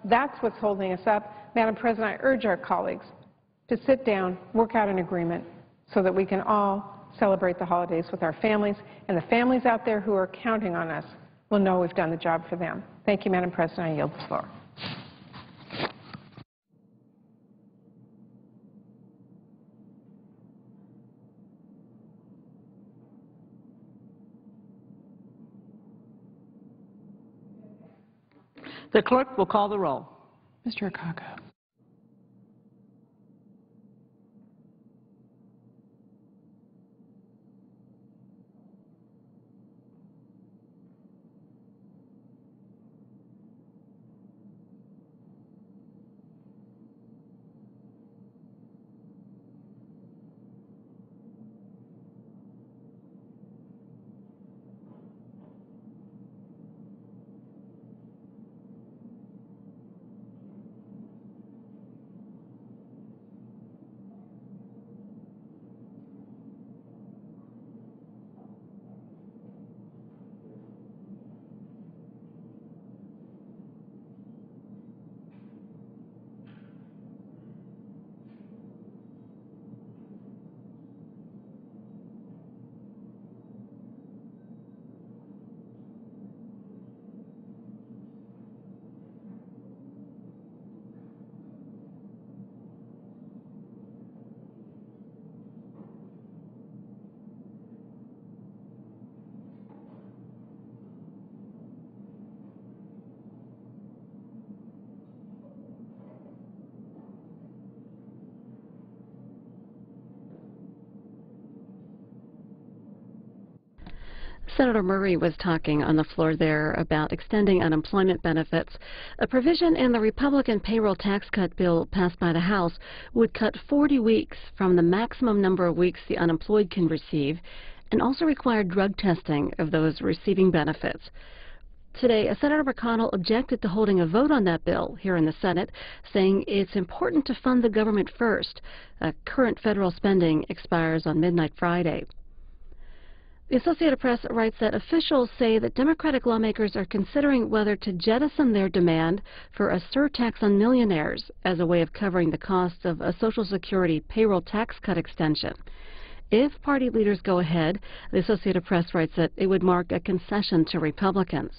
That's what's holding us up. Madam President, I urge our colleagues to sit down, work out an agreement so that we can all celebrate the holidays with our families, and the families out there who are counting on us will know we've done the job for them. Thank you, Madam President. I yield the floor. The clerk will call the roll. Mr. Akaka. Senator Murray was talking on the floor there about extending unemployment benefits. A provision in the Republican payroll tax cut bill passed by the House would cut 40 weeks from the maximum number of weeks the unemployed can receive, and also require drug testing of those receiving benefits. Today, Senator McConnell objected to holding a vote on that bill here in the Senate, saying it's important to fund the government first. Current federal spending expires on midnight Friday. The Associated Press writes that officials say that Democratic lawmakers are considering whether to jettison their demand for a surtax on millionaires as a way of covering the costs of a Social Security payroll tax cut extension. If party leaders go ahead, the Associated Press writes that it would mark a concession to Republicans.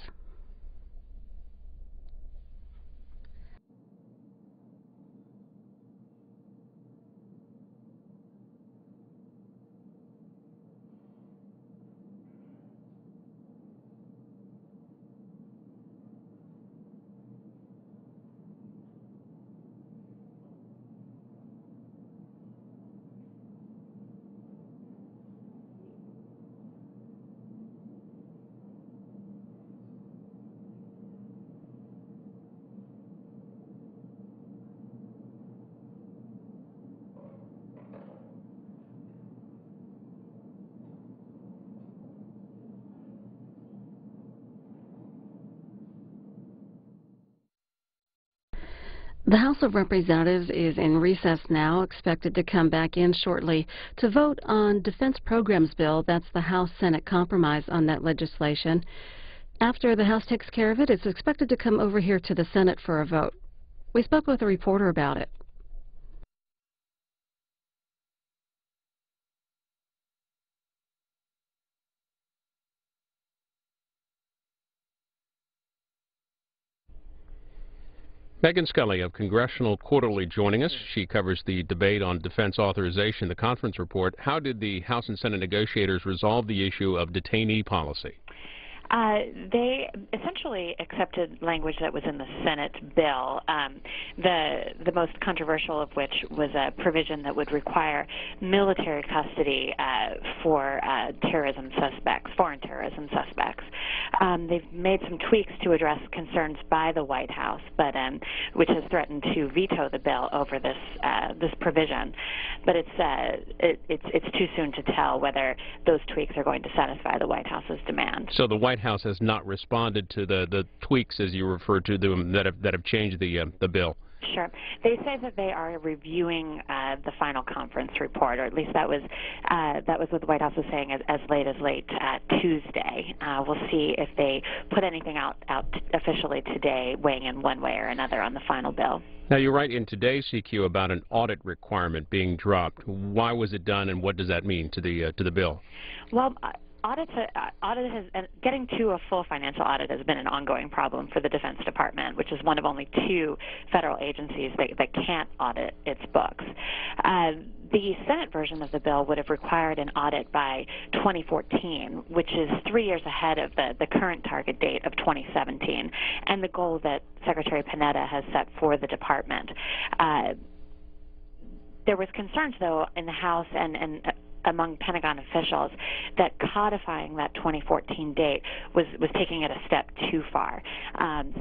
The House of Representatives is in recess now, expected to come back in shortly to vote on Defense Programs Bill. That's the House-Senate compromise on that legislation. After the House takes care of it, it's expected to come over here to the Senate for a vote. We spoke with a reporter about it. Megan Scully of Congressional Quarterly joining us. She covers the debate on defense authorization. The conference report. How did the House and Senate negotiators resolve the issue of detainee policy? They essentially accepted language that was in the Senate bill, the most controversial of which was a provision that would require military custody for terrorism suspects, foreign terrorism suspects. They've made some tweaks to address concerns by the White House, but which has threatened to veto the bill over this this provision. But it's too soon to tell whether those tweaks are going to satisfy the White House's demand. So the White House has not responded to the tweaks, as you referred to them, that have changed the bill. Sure. They say that they are reviewing the final conference report, or at least that was what the White House was saying as late Tuesday. We'll see if they put anything out officially today, weighing in one way or another on the final bill. Now, you write in today's CQ about an audit requirement being dropped. Why was it done, and what does that mean to the bill? Well, getting to a full financial audit has been an ongoing problem for the Defense Department, which is one of only 2 federal agencies that can't audit its books. The Senate version of the bill would have required an audit by 2014, which is 3 years ahead of the current target date of 2017, and the goal that Secretary Panetta has set for the department. There was concerns, though, in the House and among Pentagon officials that codifying that 2014 date was taking it a step too far.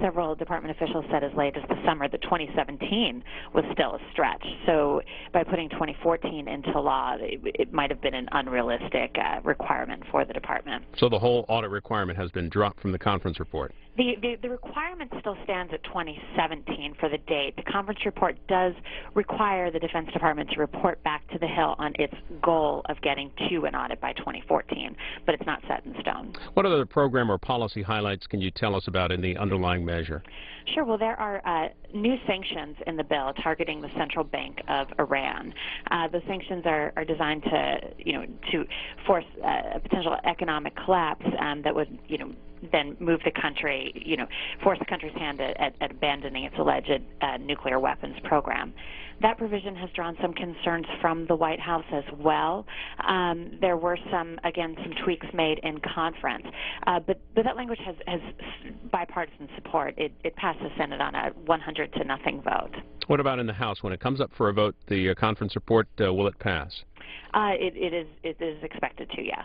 Several department officials said as late as the summer that 2017 was still a stretch. So by putting 2014 into law, it might have been an unrealistic requirement for the department. So the whole audit requirement has been dropped from the conference report? The requirement still stands at 2017 for the date. The conference report does require the Defense Department to report back to the Hill on its goal of getting to an audit by 2014, but it's not set in stone. What other program or policy highlights can you tell us about in the underlying measure? Sure. Well, there are new sanctions in the bill targeting the Central Bank of Iran. Those sanctions are designed to force a potential economic collapse that would, then move the country, force the country's hand at abandoning its alleged nuclear weapons program. That provision has drawn some concerns from the White House as well. There were some tweaks made in conference, but that language has bipartisan support. It passed the Senate on a 100-0 vote. What about in the House? When it comes up for a vote, the conference report, will it pass? It is expected to, yes.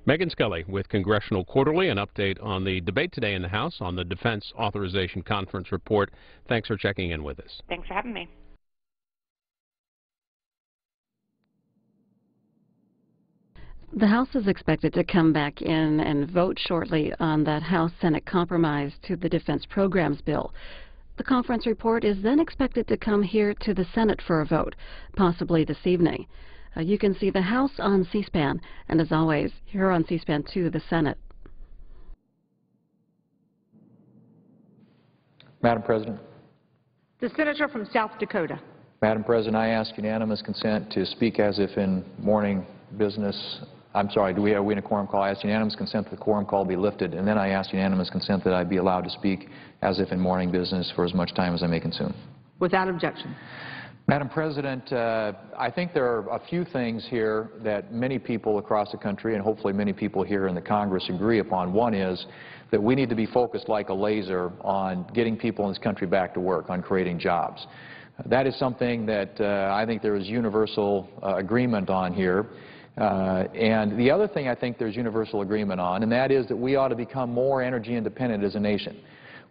Megan Scully with Congressional Quarterly, an update on the debate today in the House on the Defense Authorization Conference Report. Thanks for checking in with us. Thanks for having me. The House is expected to come back in and vote shortly on that House-Senate compromise to the Defense Programs Bill. The conference report is then expected to come here to the Senate for a vote, possibly this evening. You can see the House on C-SPAN, and as always, here on C-SPAN 2, the Senate. Madam President. The senator from South Dakota. Madam President, I ask unanimous consent to speak as if in morning business. I'm sorry, are we in a quorum call? I ask unanimous consent that the quorum call be lifted, and then I ask unanimous consent that I be allowed to speak as if in morning business for as much time as I may consume. Without objection. Madam President, I think there are a few things here that many people across the country and hopefully many people here in the Congress agree upon. One is that we need to be focused like a laser on getting people in this country back to work, on creating jobs. That is something that I think there is universal agreement on here. And the other thing I think there's universal agreement on, and that is that we ought to become more energy independent as a nation.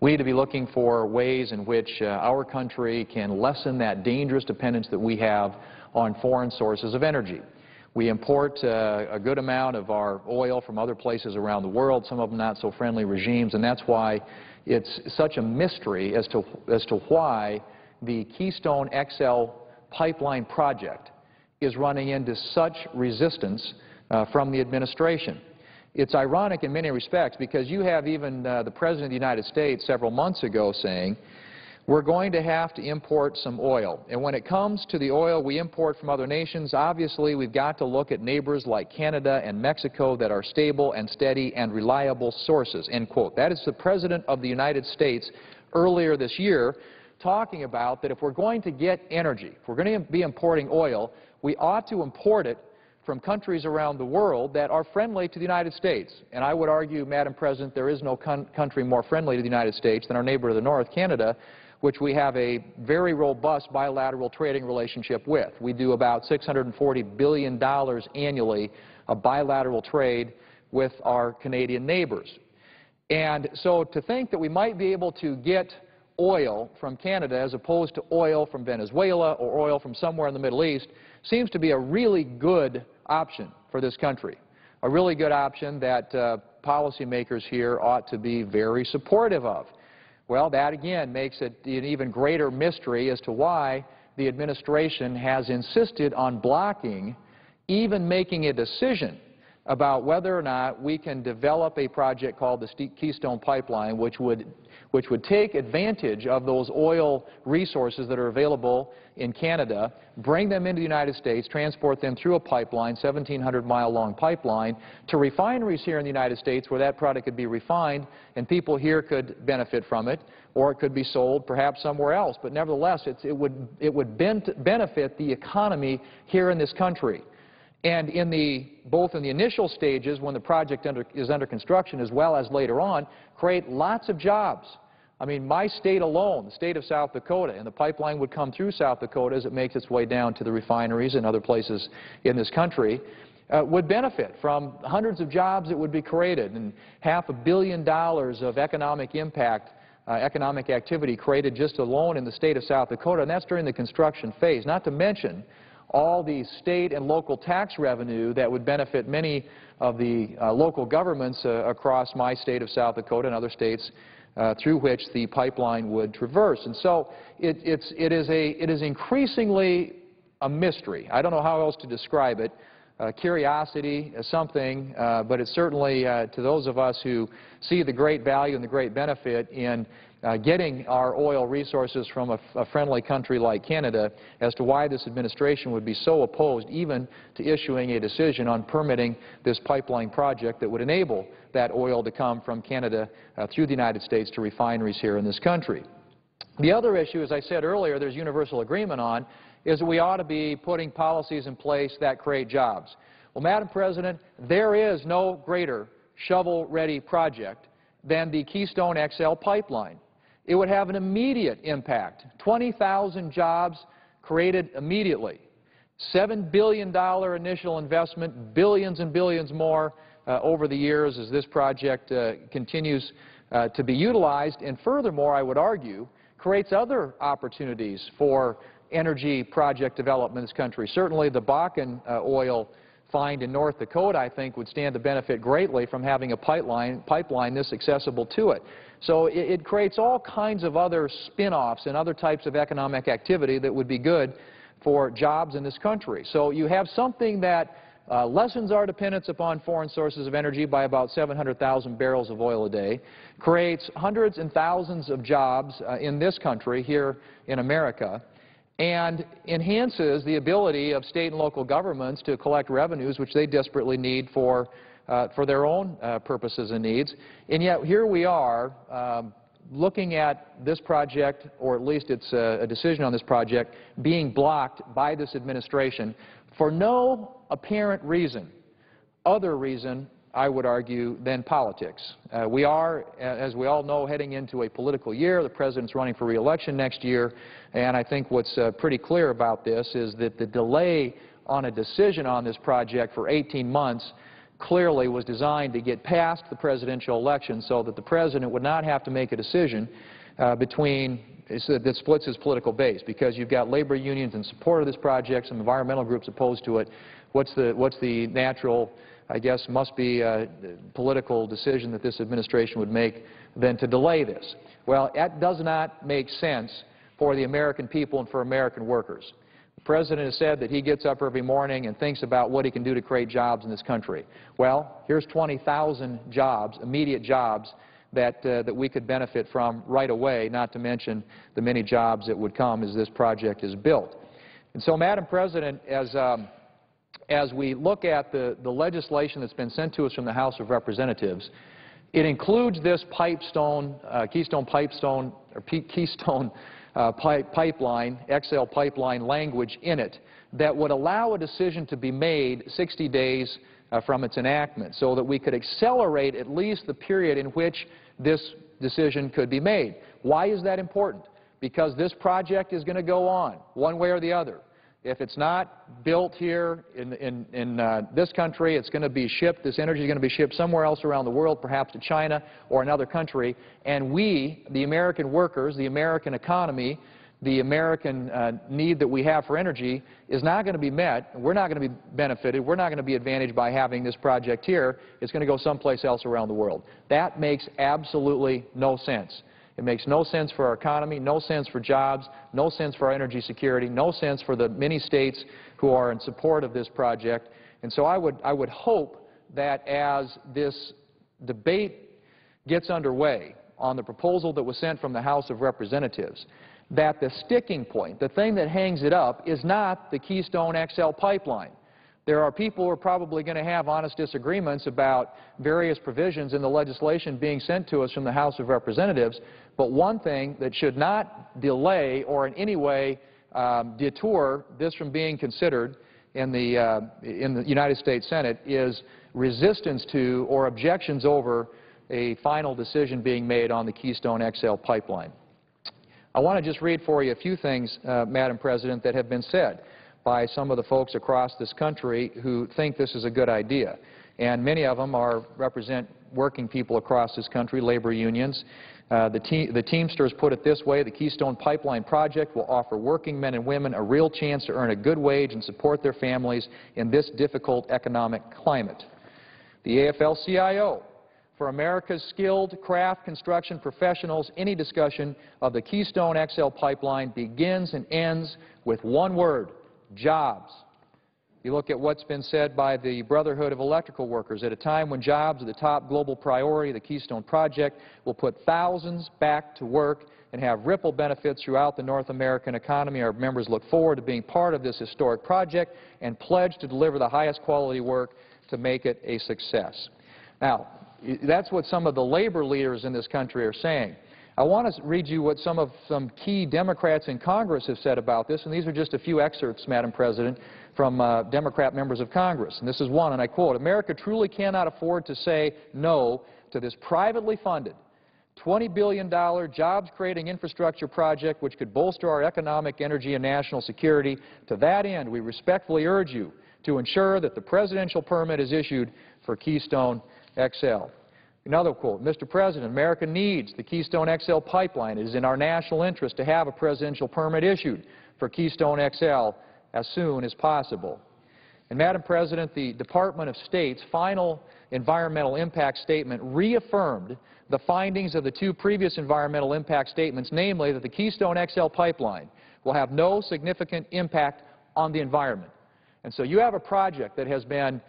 We need to be looking for ways in which our country can lessen that dangerous dependence that we have on foreign sources of energy. We import a good amount of our oil from other places around the world, some of them not so friendly regimes, and that's why it's such a mystery as to why the Keystone XL pipeline project is running into such resistance from the administration. It's ironic in many respects because you have even the President of the United States several months ago saying, we're going to have to import some oil. And when it comes to the oil we import from other nations, obviously we've got to look at neighbors like Canada and Mexico that are stable and steady and reliable sources, end quote. That is the President of the United States earlier this year talking about that if we're going to get energy, if we're going to be importing oil, we ought to import it from countries around the world that are friendly to the United States. And I would argue, Madam President, there is no country more friendly to the United States than our neighbor to the north, Canada, which we have a very robust bilateral trading relationship with. We do about $640 billion annually of bilateral trade with our Canadian neighbors. And so to think that we might be able to get oil from Canada as opposed to oil from Venezuela or oil from somewhere in the Middle East seems to be a really good option for this country, a really good option that policymakers here ought to be very supportive of. Well, that again makes it an even greater mystery as to why the administration has insisted on blocking even making a decision about whether or not we can develop a project called the Keystone Pipeline, which would take advantage of those oil resources that are available in Canada, bring them into the United States, transport them through a pipeline, 1,700-mile-long pipeline, to refineries here in the United States where that product could be refined and people here could benefit from it, or it could be sold perhaps somewhere else. But nevertheless, it would benefit the economy here in this country. And both in the initial stages when the project is under construction as well as later on, create lots of jobs. I mean, my state alone, the state of South Dakota, and the pipeline would come through South Dakota as it makes its way down to the refineries and other places in this country, would benefit from hundreds of jobs that would be created and $500 million of economic impact, economic activity created just alone in the state of South Dakota, and that's during the construction phase, not to mention all the state and local tax revenue that would benefit many of the local governments across my state of South Dakota and other states through which the pipeline would traverse. And so it is increasingly a mystery. I don't know how else to describe it. Curiosity is something, but it's certainly to those of us who see the great value and the great benefit in getting our oil resources from a friendly country like Canada as to why this administration would be so opposed even to issuing a decision on permitting this pipeline project that would enable that oil to come from Canada through the United States to refineries here in this country. The other issue, as I said earlier, there's universal agreement on, is that we ought to be putting policies in place that create jobs. Well, Madam President, there is no greater shovel-ready project than the Keystone XL pipeline. It would have an immediate impact, 20,000 jobs created immediately, $7 billion initial investment, billions and billions more over the years as this project continues to be utilized, and furthermore, I would argue, creates other opportunities for energy project development in this country. Certainly the Bakken oil find in North Dakota, I think, would stand to benefit greatly from having a pipeline this accessible to it. So it creates all kinds of other spin-offs and other types of economic activity that would be good for jobs in this country. So you have something that lessens our dependence upon foreign sources of energy by about 700,000 barrels of oil a day, creates hundreds and thousands of jobs in this country, here in America, and enhances the ability of state and local governments to collect revenues which they desperately need for their own purposes and needs. And yet here we are looking at this project, or at least it's a decision on this project, being blocked by this administration for no apparent reason, other reason, I would argue, than politics. We are, as we all know, heading into a political year. The President's running for re-election next year, and I think what's pretty clear about this is that the delay on a decision on this project for 18 months clearly was designed to get past the presidential election so that the President would not have to make a decision that splits his political base, because you've got labor unions in support of this project, some environmental groups opposed to it. What's the natural, I guess, must be a political decision that this administration would make than to delay this? Well, that does not make sense for the American people and for American workers. The President has said that he gets up every morning and thinks about what he can do to create jobs in this country. Well, here's 20,000 jobs, immediate jobs, that we could benefit from right away, not to mention the many jobs that would come as this project is built. And so, Madam President, as we look at the legislation that's been sent to us from the House of Representatives, it includes this Keystone pipeline, XL pipeline language in it that would allow a decision to be made 60 days from its enactment, so that we could accelerate at least the period in which this decision could be made. Why is that important? Because this project is going to go on, one way or the other. If it's not built here in this country, it's going to be shipped, this energy is going to be shipped somewhere else around the world, perhaps to China or another country, and we, the American workers, the American economy, the American need that we have for energy is not going to be met. We're not going to be benefited. We're not going to be advantaged by having this project here. It's going to go someplace else around the world. That makes absolutely no sense. It makes no sense for our economy, no sense for jobs, no sense for our energy security, no sense for the many states who are in support of this project. And so I would hope that as this debate gets underway on the proposal that was sent from the House of Representatives, that the sticking point, the thing that hangs it up, is not the Keystone XL pipeline. There are people who are probably going to have honest disagreements about various provisions in the legislation being sent to us from the House of Representatives, but one thing that should not delay or in any way detour this from being considered in the United States Senate is resistance to or objections over a final decision being made on the Keystone XL pipeline. I want to just read for you a few things, Madam President, that have been said by some of the folks across this country who think this is a good idea. And many of them represent working people across this country, labor unions. The Teamsters put it this way: the Keystone Pipeline project will offer working men and women a real chance to earn a good wage and support their families in this difficult economic climate. The AFL-CIO: for America's skilled craft construction professionals, any discussion of the Keystone XL pipeline begins and ends with one word: jobs. You look at what's been said by the Brotherhood of Electrical Workers. At a time when jobs are the top global priority, the Keystone Project will put thousands back to work and have ripple benefits throughout the North American economy. Our members look forward to being part of this historic project and pledge to deliver the highest quality work to make it a success. Now, that's what some of the labor leaders in this country are saying. I want to read you what some key Democrats in Congress have said about this, and these are just a few excerpts, Madam President, from Democrat members of Congress. And this is one, and I quote: "America truly cannot afford to say no to this privately funded $20 billion jobs-creating infrastructure project which could bolster our economic, energy, and national security. To that end, we respectfully urge you to ensure that the presidential permit is issued for Keystone XL." Another quote: "Mr. President, America needs the Keystone XL pipeline. It is in our national interest to have a presidential permit issued for Keystone XL as soon as possible." And Madam President, the Department of State's final environmental impact statement reaffirmed the findings of the two previous environmental impact statements, namely that the Keystone XL pipeline will have no significant impact on the environment. And so you have a project that has been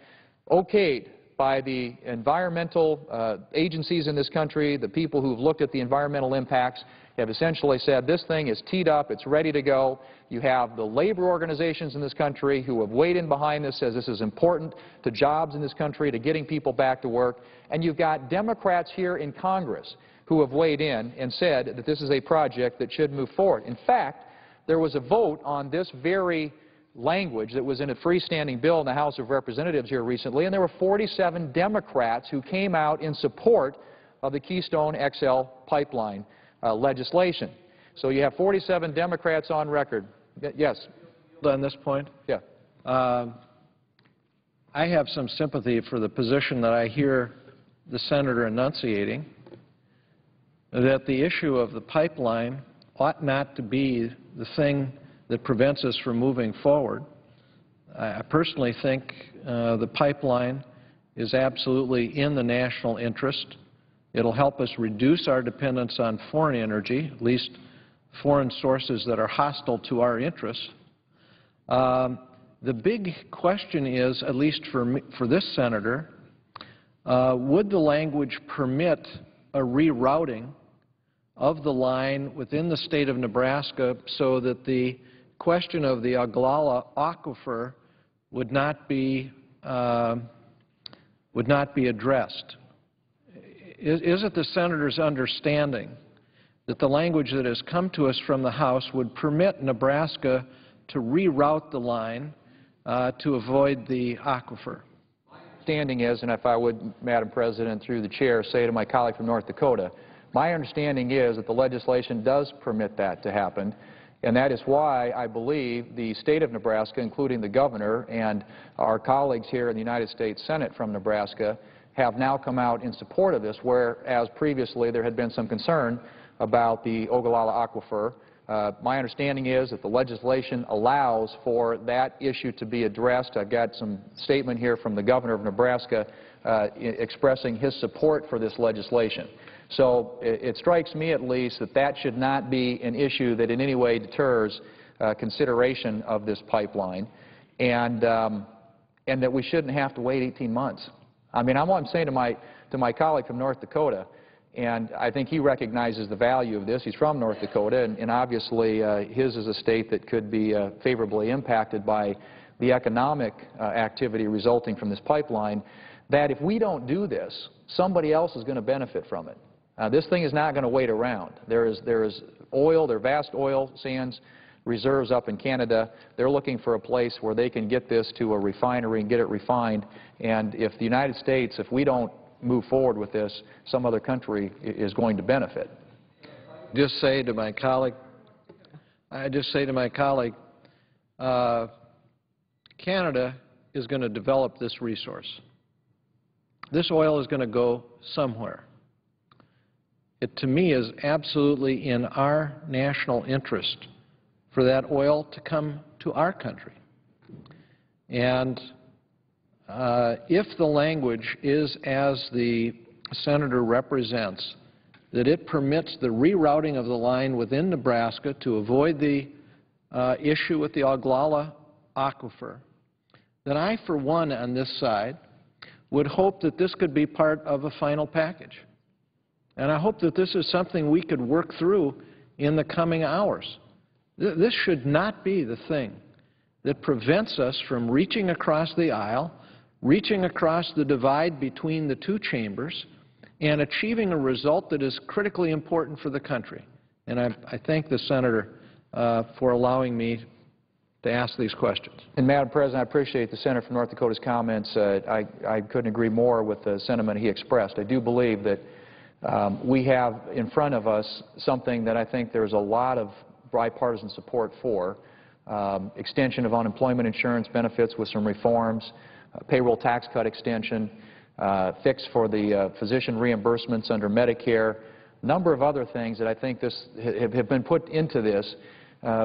okayed by the environmental agencies in this country. The people who have looked at the environmental impacts have essentially said this thing is teed up, it's ready to go. You have the labor organizations in this country who have weighed in behind this, says this is important to jobs in this country, to getting people back to work. And you've got Democrats here in Congress who have weighed in and said that this is a project that should move forward. In fact, there was a vote on this very language that was in a freestanding bill in the House of Representatives here recently, and there were 47 Democrats who came out in support of the Keystone XL pipeline legislation. So you have 47 Democrats on record. Yes? On this point? Yeah. I have some sympathy for the position that I hear the Senator enunciating, that the issue of the pipeline ought not to be the thing that prevents us from moving forward. I personally think the pipeline is absolutely in the national interest. It'll help us reduce our dependence on foreign energy, at least foreign sources that are hostile to our interests. The big question is, at least for this senator, would the language permit a rerouting of the line within the state of Nebraska so that the question of the Ogallala Aquifer would not be addressed? Is it the senator's understanding that the language that has come to us from the House would permit Nebraska to reroute the line to avoid the aquifer? My understanding is, and if I would, Madam President, through the chair, say to my colleague from North Dakota, my understanding is that the legislation does permit that to happen. And that is why I believe the state of Nebraska, including the governor and our colleagues here in the United States Senate from Nebraska, have now come out in support of this, whereas previously there had been some concern about the Ogallala Aquifer. My understanding is that the legislation allows for that issue to be addressed. I've got some statement here from the governor of Nebraska expressing his support for this legislation. So it strikes me at least that that should not be an issue that in any way deters consideration of this pipeline, and that we shouldn't have to wait 18 months. I mean, I'm saying to my colleague from North Dakota, and I think he recognizes the value of this. He's from North Dakota, and obviously his is a state that could be favorably impacted by the economic activity resulting from this pipeline, that if we don't do this, somebody else is going to benefit from it. This thing is not going to wait around. There is oil, there are vast oil sands reserves up in Canada. They're looking for a place where they can get this to a refinery and get it refined. And if the United States, if we don't move forward with this, some other country is going to benefit. Just say to my colleague, Canada is going to develop this resource. This oil is going to go somewhere. It, to me, is absolutely in our national interest for that oil to come to our country. And if the language is as the senator represents, that it permits the rerouting of the line within Nebraska to avoid the issue with the Oglala aquifer, then I, for one, on this side, would hope that this could be part of a final package. And I hope that this is something we could work through in the coming hours. This should not be the thing that prevents us from reaching across the aisle, reaching across the divide between the two chambers, and achieving a result that is critically important for the country. And I thank the senator for allowing me to ask these questions. And, Madam President, I appreciate the senator from North Dakota's comments. I couldn't agree more with the sentiment he expressed. I do believe that we have in front of us something that I think there's a lot of bipartisan support for. Extension of unemployment insurance benefits with some reforms, payroll tax cut extension, fix for the physician reimbursements under Medicare, a number of other things that I think have been put into this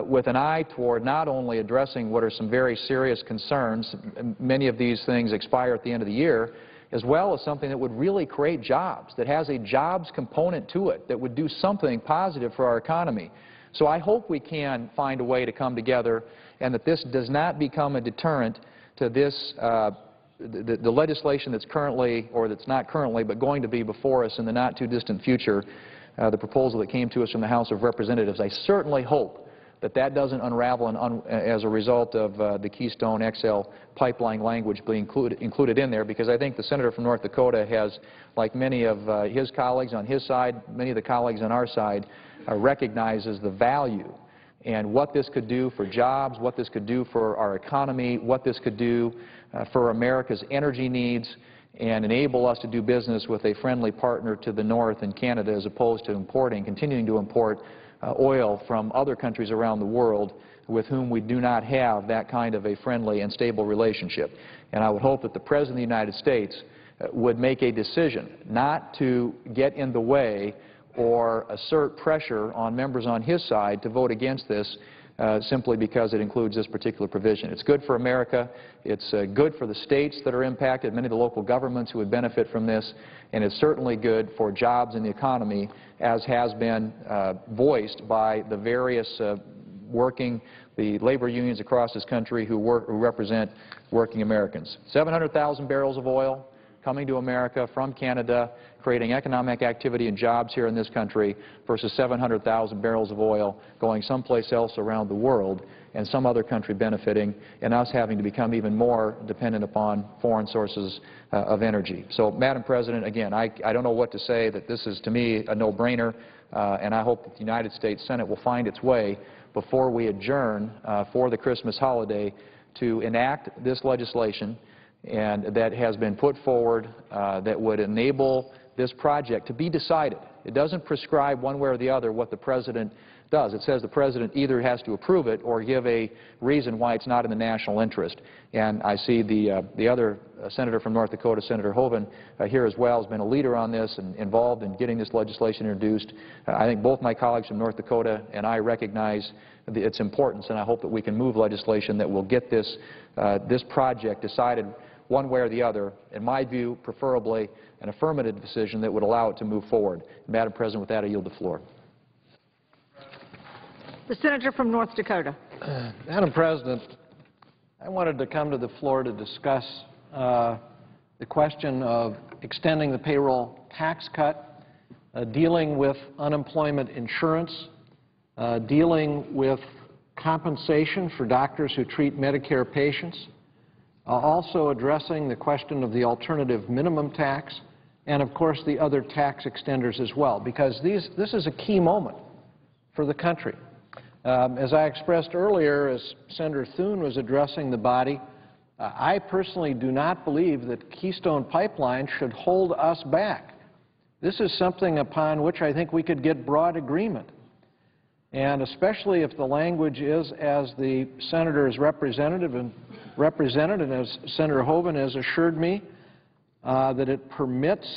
with an eye toward not only addressing what are some very serious concerns, many of these things expire at the end of the year, as well as something that would really create jobs, that has a jobs component to it, that would do something positive for our economy. So I hope we can find a way to come together and that this does not become a deterrent to this, the legislation that's currently, or that's not currently, but going to be before us in the not-too-distant future, the proposal that came to us from the House of Representatives. I certainly hope that that doesn't unravel as a result of the Keystone XL pipeline language being included in there, because I think the senator from North Dakota has, like many of his colleagues on his side, many of the colleagues on our side, recognizes the value and what this could do for jobs, what this could do for our economy, what this could do for America's energy needs, and enable us to do business with a friendly partner to the north in Canada, as opposed to continuing to import oil from other countries around the world with whom we do not have that kind of a friendly and stable relationship. And I would hope that the President of the United States would make a decision not to get in the way or assert pressure on members on his side to vote against this simply because it includes this particular provision. It's good for America. It's good for the states that are impacted, many of the local governments who would benefit from this, and it's certainly good for jobs in the economy, as has been voiced by the various the labor unions across this country who represent working Americans. 700,000 barrels of oil coming to America from Canada, creating economic activity and jobs here in this country, versus 700,000 barrels of oil going someplace else around the world and some other country benefiting, and us having to become even more dependent upon foreign sources of energy. So, Madam President, again, I don't know what to say, that this is, to me, a no-brainer, and I hope that the United States Senate will find its way before we adjourn for the Christmas holiday to enact this legislation and that has been put forward that would enable this project to be decided. It doesn't prescribe one way or the other what the President does. It says the President either has to approve it or give a reason why it's not in the national interest. And I see the other senator from North Dakota, Senator Hoeven, here as well, has been a leader on this and involved in getting this legislation introduced. I think both my colleagues from North Dakota and I recognize its importance, and I hope that we can move legislation that will get this project decided one way or the other. In my view, preferably an affirmative decision that would allow it to move forward. Madam President, with that, I yield the floor. The senator from North Dakota. Madam President, I wanted to come to the floor to discuss the question of extending the payroll tax cut, dealing with unemployment insurance, dealing with compensation for doctors who treat Medicare patients, also addressing the question of the alternative minimum tax, and of course the other tax extenders as well, because this is a key moment for the country. As I expressed earlier, as Senator Thune was addressing the body, I personally do not believe that Keystone Pipeline should hold us back. This is something upon which I think we could get broad agreement. And especially if the language is as the senator is represented and as Senator Hoeven has assured me, that it permits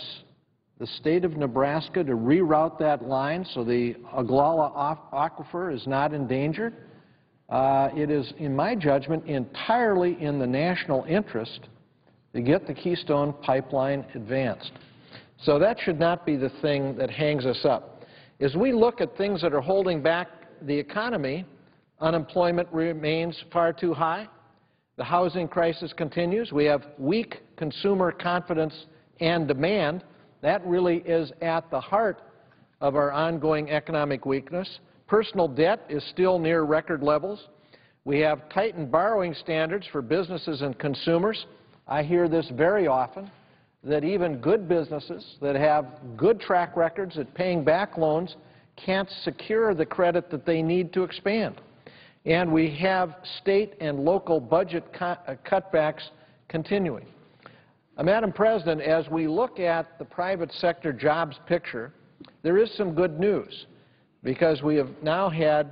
the state of Nebraska to reroute that line so the Oglala aquifer is not endangered. It is, in my judgment, entirely in the national interest to get the Keystone Pipeline advanced. So that should not be the thing that hangs us up. As we look at things that are holding back the economy, unemployment remains far too high. The housing crisis continues. We have weak consumer confidence and demand. That really is at the heart of our ongoing economic weakness. Personal debt is still near record levels. We have tightened borrowing standards for businesses and consumers. I hear this very often, that even good businesses that have good track records at paying back loans can't secure the credit that they need to expand. And we have state and local budget cutbacks continuing. Madam President, as we look at the private sector jobs picture, there is some good news, because we have now had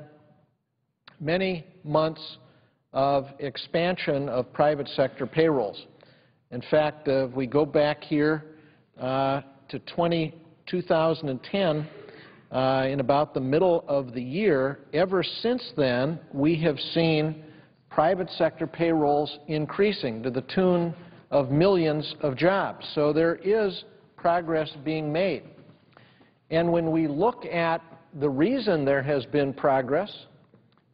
many months of expansion of private sector payrolls. In fact, if we go back here to 2010, in about the middle of the year, ever since then, we have seen private sector payrolls increasing to the tune of millions of jobs. So there is progress being made. And when we look at the reason there has been progress,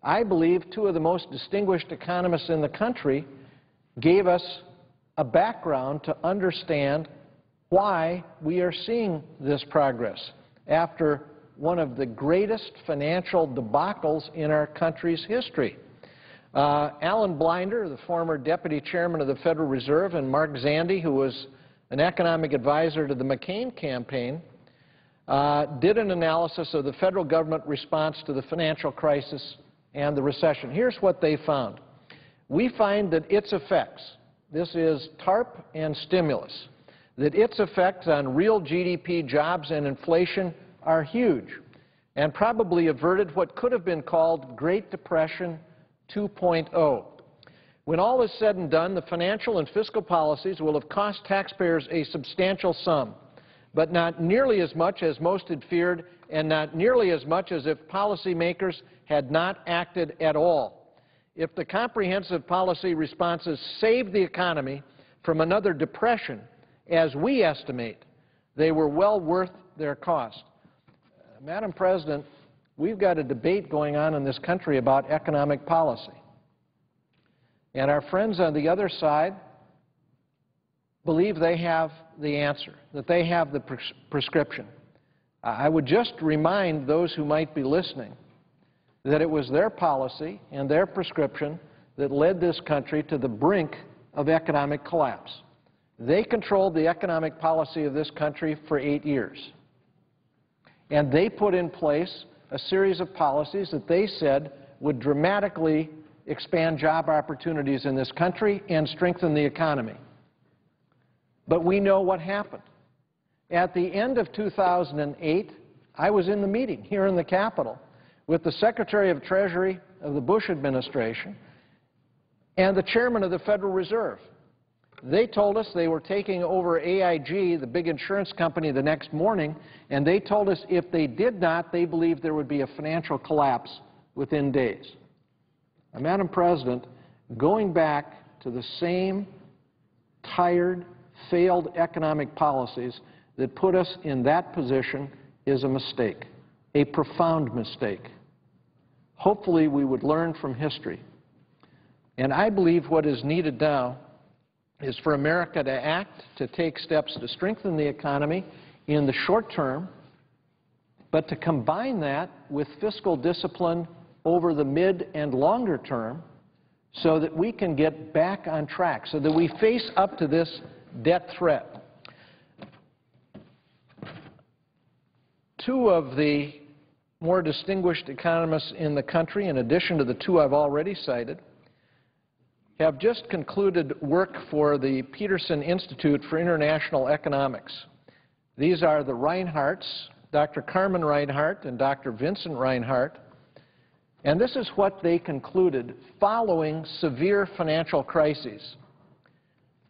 I believe two of the most distinguished economists in the country gave us a background to understand why we are seeing this progress after one of the greatest financial debacles in our country's history. Alan Blinder, the former deputy chairman of the Federal Reserve, and Mark Zandi, who was an economic advisor to the McCain campaign, did an analysis of the federal government response to the financial crisis and the recession. Here's what they found. We find that its effects, this is TARP and stimulus, that its effects on real GDP, jobs, and inflation are huge, and probably averted what could have been called Great Depression 2.0. When all is said and done, the financial and fiscal policies will have cost taxpayers a substantial sum, but not nearly as much as most had feared, and not nearly as much as if policymakers had not acted at all. If the comprehensive policy responses saved the economy from another depression, as we estimate, they were well worth their cost. Madam President, we've got a debate going on in this country about economic policy. And our friends on the other side believe they have the answer, that they have the prescription. I would just remind those who might be listening that it was their policy and their prescription that led this country to the brink of economic collapse. They controlled the economic policy of this country for 8 years. And they put in place a series of policies that they said would dramatically expand job opportunities in this country and strengthen the economy. But we know what happened. At the end of 2008, I was in the meeting here in the Capitol with the Secretary of Treasury of the Bush administration and the chairman of the Federal Reserve. They told us they were taking over AIG, the big insurance company, the next morning, and they told us if they did not, they believed there would be a financial collapse within days. Now, Madam President, going back to the same tired, failed economic policies that put us in that position is a mistake, a profound mistake. Hopefully we would learn from history. And I believe what is needed now is for America to act, to take steps to strengthen the economy in the short term, but to combine that with fiscal discipline over the mid and longer term so that we can get back on track, so that we face up to this debt threat. Two of the more distinguished economists in the country, in addition to the two I've already cited, have just concluded work for the Peterson Institute for International Economics. These are the Reinhardts, Dr. Carmen Reinhardt and Dr. Vincent Reinhardt, and this is what they concluded following severe financial crises.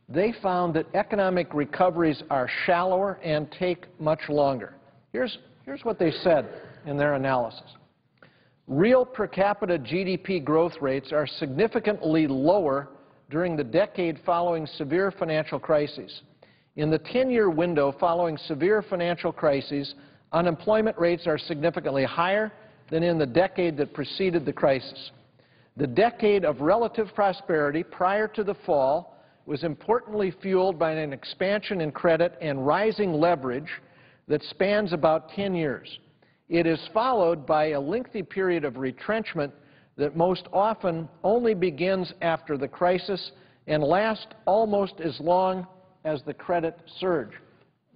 They found that economic recoveries are shallower and take much longer. Here's what they said in their analysis. Real per capita GDP growth rates are significantly lower during the decade following severe financial crises. In the 10-year window following severe financial crises, unemployment rates are significantly higher than in the decade that preceded the crisis. The decade of relative prosperity prior to the fall was importantly fueled by an expansion in credit and rising leverage that spans about 10 years. It is followed by a lengthy period of retrenchment that most often only begins after the crisis and lasts almost as long as the credit surge.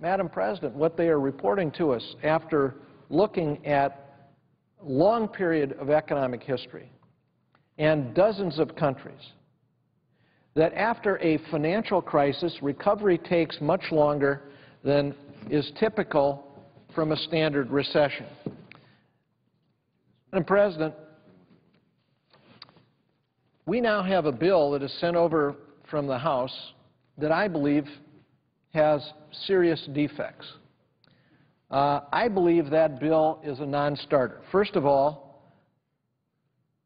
Madam President, what they are reporting to us after looking at a long period of economic history and dozens of countries, that after a financial crisis, recovery takes much longer than is typical from a standard recession. Madam President, we now have a bill that is sent over from the House that I believe has serious defects. I believe that bill is a non-starter. First of all,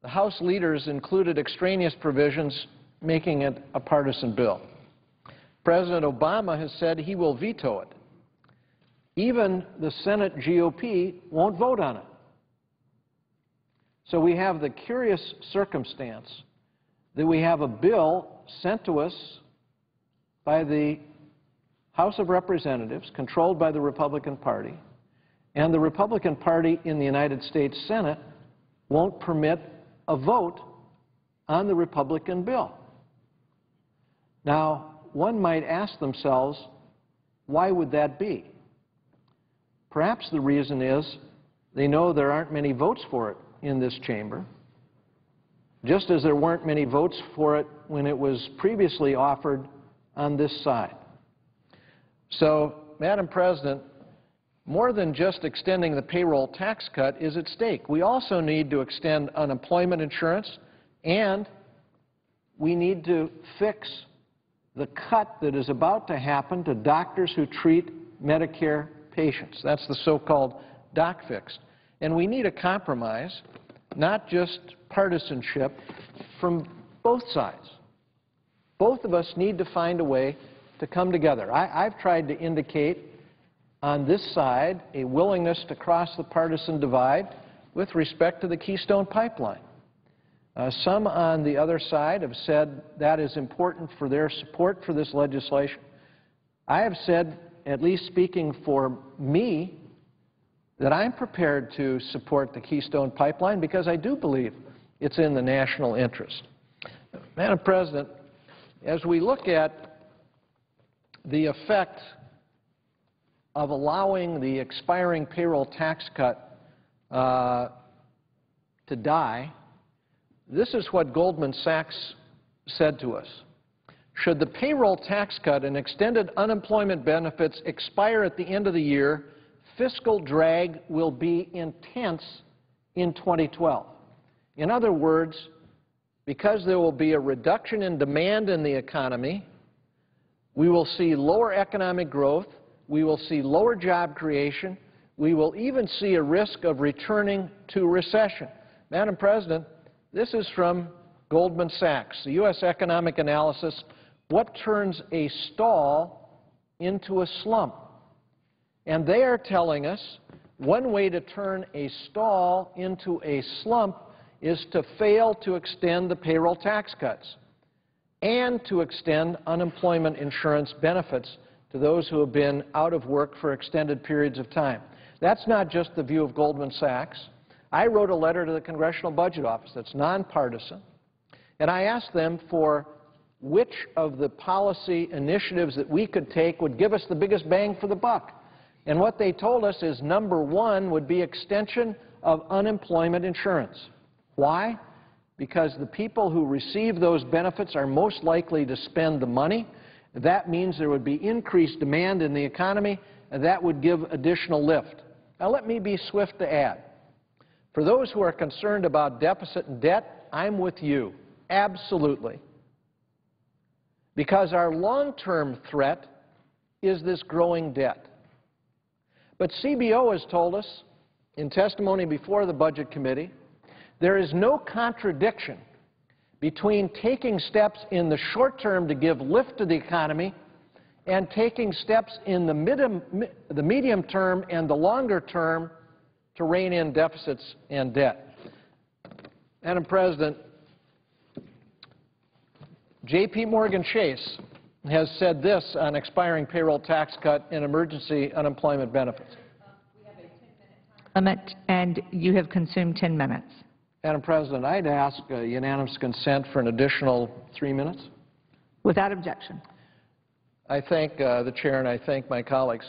the House leaders included extraneous provisions making it a partisan bill. President Obama has said he will veto it. Even the Senate GOP won't vote on it. So we have the curious circumstance that we have a bill sent to us by the House of Representatives, controlled by the Republican Party, and the Republican Party in the United States Senate won't permit a vote on the Republican bill. Now, one might ask themselves, why would that be? Perhaps the reason is they know there aren't many votes for it in this chamber, just as there weren't many votes for it when it was previously offered on this side. So, Madam President, more than just extending the payroll tax cut is at stake. We also need to extend unemployment insurance, and we need to fix the cut that is about to happen to doctors who treat Medicare patients. That's the so-called doc fix. And we need a compromise, not just partisanship, from both sides. Both of us need to find a way to come together. I've tried to indicate on this side a willingness to cross the partisan divide with respect to the Keystone Pipeline. Some on the other side have said that is important for their support for this legislation. I have said, at least speaking for me, that I'm prepared to support the Keystone Pipeline because I do believe it's in the national interest. Madam President, as we look at the effect of allowing the expiring payroll tax cut to die, this is what Goldman Sachs said to us. Should the payroll tax cut and extended unemployment benefits expire at the end of the year, fiscal drag will be intense in 2012. In other words, because there will be a reduction in demand in the economy, we will see lower economic growth, we will see lower job creation, we will even see a risk of returning to recession. Madam President, this is from Goldman Sachs. The U.S. economic analysis what turns a stall into a slump. And they are telling us one way to turn a stall into a slump is to fail to extend the payroll tax cuts and to extend unemployment insurance benefits to those who have been out of work for extended periods of time. That's not just the view of Goldman Sachs. I wrote a letter to the Congressional Budget Office that's nonpartisan, and I asked them for which of the policy initiatives that we could take would give us the biggest bang for the buck. And what they told us is number one would be extension of unemployment insurance. Why? Because the people who receive those benefits are most likely to spend the money. That means there would be increased demand in the economy, and that would give additional lift. Now let me be swift to add. For those who are concerned about deficit and debt, I'm with you, absolutely. Because our long-term threat is this growing debt. But CBO has told us in testimony before the Budget Committee, there is no contradiction between taking steps in the short term to give lift to the economy and taking steps in the medium term and the longer term to rein in deficits and debt. Madam President, J.P. Morgan Chase has said this on expiring payroll tax cut and emergency unemployment benefits. We have a 10-minute time limit, and you have consumed 10 minutes. Madam President, I'd ask unanimous consent for an additional 3 minutes. Without objection. I thank the Chair and I thank my colleagues.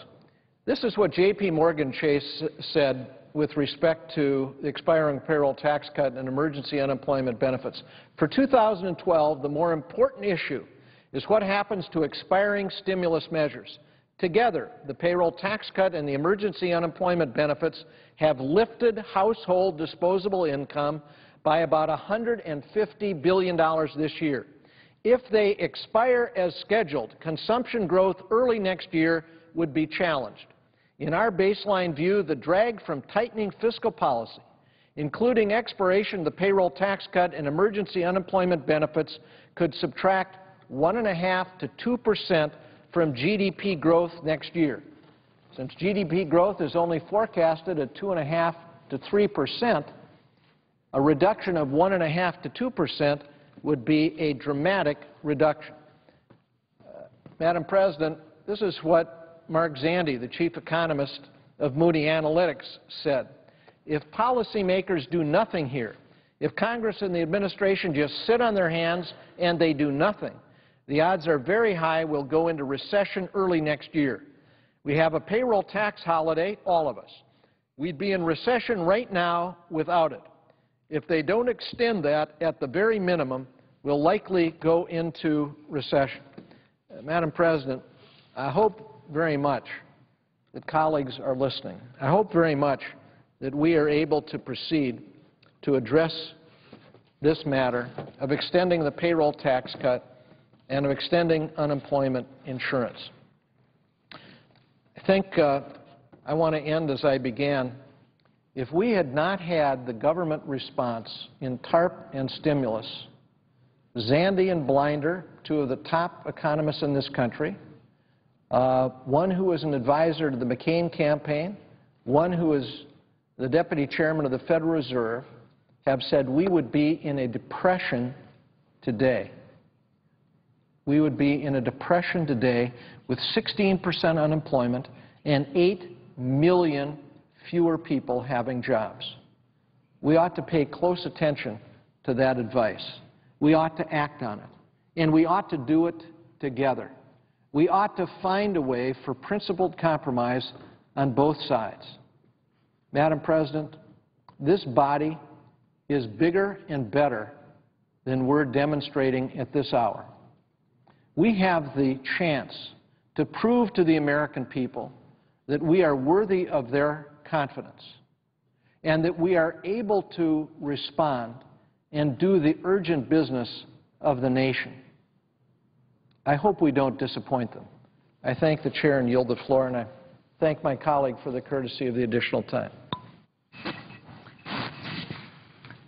This is what J.P. Morgan Chase said with respect to the expiring payroll tax cut and emergency unemployment benefits. For 2012, the more important issue is what happens to expiring stimulus measures. Together, the payroll tax cut and the emergency unemployment benefits have lifted household disposable income by about $150 billion this year. If they expire as scheduled, consumption growth early next year would be challenged. In our baseline view, the drag from tightening fiscal policy, including expiration of the payroll tax cut and emergency unemployment benefits, could subtract 1.5% to 2% from GDP growth next year. Since GDP growth is only forecasted at 2.5% to 3%, a reduction of 1.5% to 2% would be a dramatic reduction. Madam President, this is what Mark Zandi, the chief economist of Moody Analytics, said. If policymakers do nothing here, if Congress and the administration just sit on their hands and they do nothing, the odds are very high we'll go into recession early next year. We have a payroll tax holiday, all of us. We'd be in recession right now without it. If they don't extend that, at the very minimum, we'll likely go into recession. Madam President, I hope very much that colleagues are listening. I hope very much that we are able to proceed to address this matter of extending the payroll tax cut and of extending unemployment insurance. I think I want to end as I began. If we had not had the government response in TARP and stimulus, Zandi and Blinder, two of the top economists in this country, one who was an advisor to the McCain campaign, one who is the deputy chairman of the Federal Reserve, have said we would be in a depression today. We would be in a depression today with 16% unemployment and 8 million fewer people having jobs. We ought to pay close attention to that advice. We ought to act on it. And we ought to do it together. We ought to find a way for principled compromise on both sides. Madam President, this body is bigger and better than we're demonstrating at this hour. We have the chance to prove to the American people that we are worthy of their confidence and that we are able to respond and do the urgent business of the nation. I hope we don't disappoint them. I thank the Chair and yield the floor, and I thank my colleague for the courtesy of the additional time.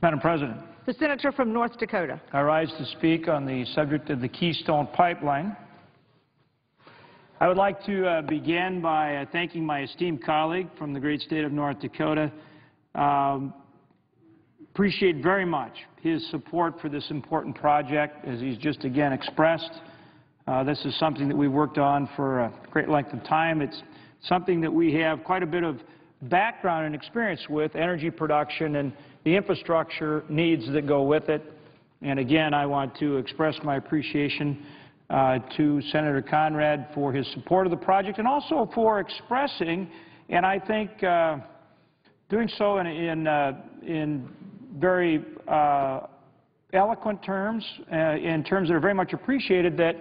Madam President, The senator from North Dakota. I rise to speak on the subject of the Keystone Pipeline. I would like to begin by thanking my esteemed colleague from the great state of North Dakota. Appreciate very much his support for this important project, as he's just again expressed. This is something that we've worked on for a great length of time. It's something that we have quite a bit of background and experience with, energy production and the infrastructure needs that go with it. And again, I want to express my appreciation to Senator Conrad for his support of the project and also for expressing, and I think doing so in very eloquent terms, in terms that are very much appreciated, that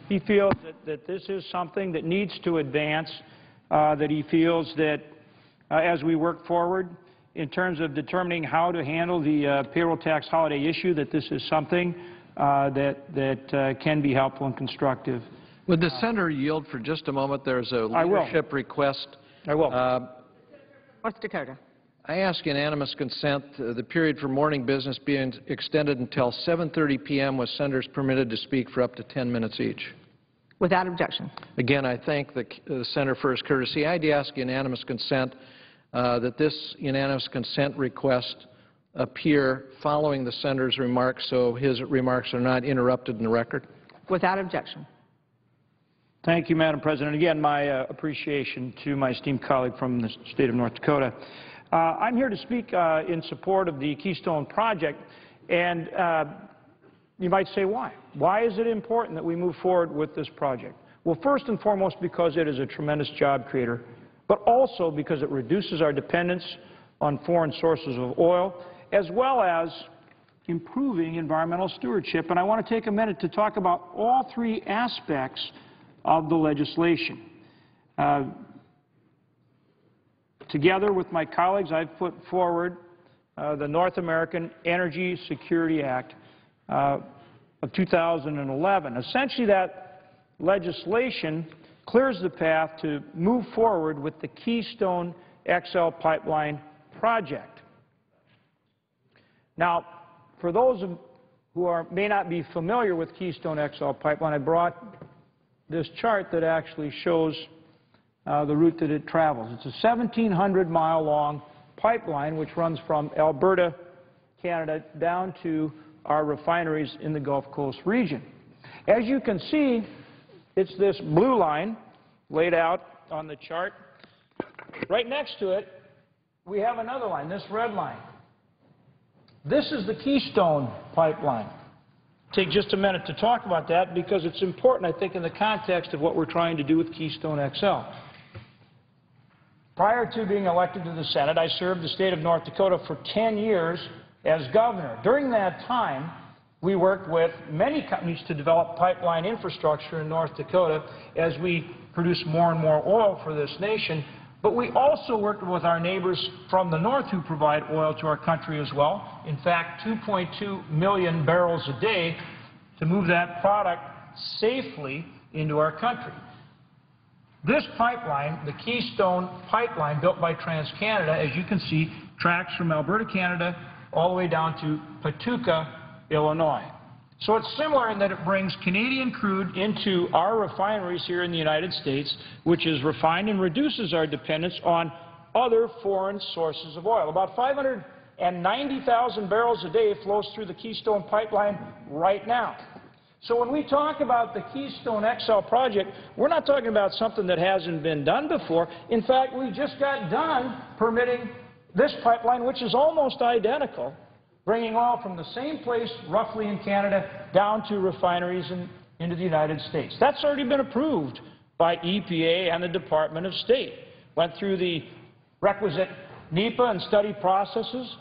he feels that this is something that needs to advance, that he feels that as we work forward in terms of determining how to handle the payroll tax holiday issue, that this is something that can be helpful and constructive. Would the senator yield for just a moment? There's a leadership request. I will. North Dakota. I ask unanimous consent the period for morning business being extended until 7:30 p.m. with senators permitted to speak for up to 10 minutes each. Without objection. Again, I thank the senator for his courtesy. I ask unanimous consent that this unanimous consent request appear following the senator's remarks so his remarks are not interrupted in the record. Without objection. Thank you, Madam President. Again, my appreciation to my esteemed colleague from the state of North Dakota. I'm here to speak in support of the Keystone Project, and you might say why? Why is it important that we move forward with this project? Well, first and foremost, because it is a tremendous job creator, but also because it reduces our dependence on foreign sources of oil, as well as improving environmental stewardship. And I want to take a minute to talk about all three aspects of the legislation. Together with my colleagues, I've put forward the North American Energy Security Act of 2011. Essentially, that legislation clears the path to move forward with the Keystone XL pipeline project. Now, for those who may not be familiar with Keystone XL pipeline, I brought this chart that actually shows the route that it travels. It's a 1,700-mile-long pipeline which runs from Alberta, Canada, down to our refineries in the Gulf Coast region. As you can see, it's this blue line laid out on the chart. Right next to it, we have another line, this red line. This is the Keystone pipeline. Take just a minute to talk about that because it's important, I think, in the context of what we're trying to do with Keystone XL. Prior to being elected to the Senate, I served the state of North Dakota for 10 years as governor. During that time, we worked with many companies to develop pipeline infrastructure in North Dakota as we produce more and more oil for this nation. But we also worked with our neighbors from the north who provide oil to our country as well. In fact, 2.2 million barrels a day to move that product safely into our country. This pipeline, the Keystone Pipeline, built by TransCanada, as you can see, tracks from Alberta, Canada, all the way down to Pawtucket, Illinois. So it's similar in that it brings Canadian crude into our refineries here in the United States, which is refined and reduces our dependence on other foreign sources of oil. About 590,000 barrels a day flows through the Keystone Pipeline right now. So when we talk about the Keystone XL project, we're not talking about something that hasn't been done before. In fact, we just got done permitting this pipeline, which is almost identical, bringing oil from the same place, roughly in Canada, down to refineries into the United States. That's already been approved by EPA and the Department of State. Went through the requisite NEPA and study processes,